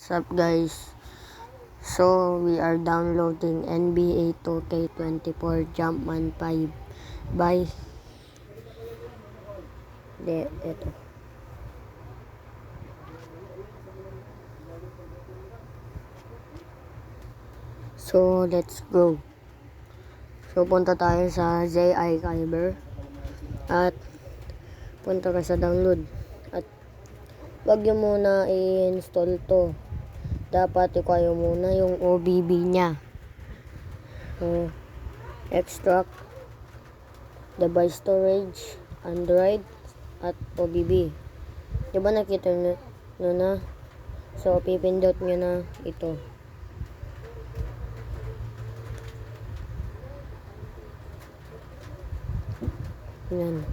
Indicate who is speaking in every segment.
Speaker 1: What's up guys? So we are downloading NBA 2K24 Jumpman 5 by ito. So let's go. So punta tayo sa ZI Kyber at punta ka sa download at wag nyo muna i-install to. Dapat ikayo muna yung OBB nya. So, extract, device storage, Android, at OBB. Diba nakita nyo na? So, pipindot nyo na ito. Yan.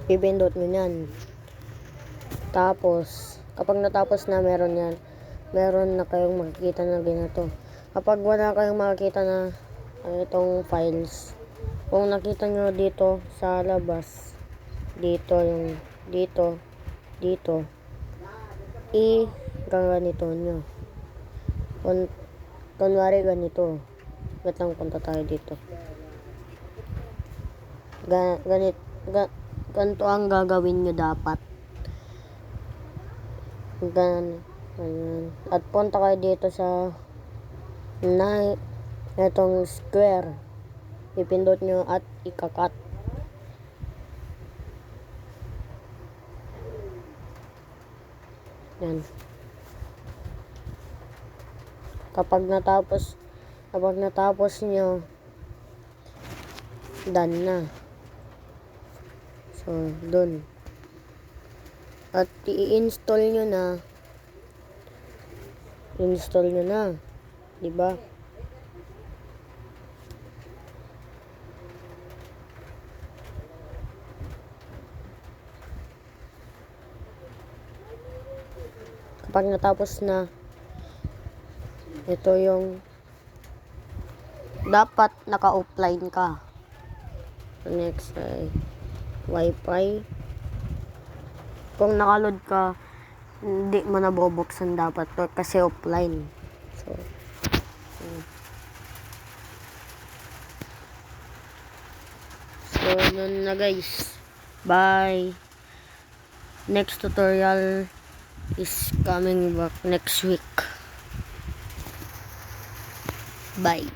Speaker 1: Pipindot nyo yan. Tapos, kapag natapos na meron na kayong makikita na ganito. Kapag wala kayong makikita na itong files, kung nakita nyo dito sa labas, dito, ganito nyo. Kunwari ganito. Gatang punta tayo dito. Ganito ang gagawin nyo dapat. Ayan. At punta kayo dito sa itong square. Ipindot nyo at ikakat. Yan. Kapag natapos nyo, done na. So, dun. At i-install nyo na. Diba? Kapag natapos na, ito yung dapat naka-offline ka. Next ay Wi-Fi. Kung nakaload ka, hindi mo na bubuksan dapat to kasi offline. So yun na guys. Bye. Next tutorial is coming back next week. Bye.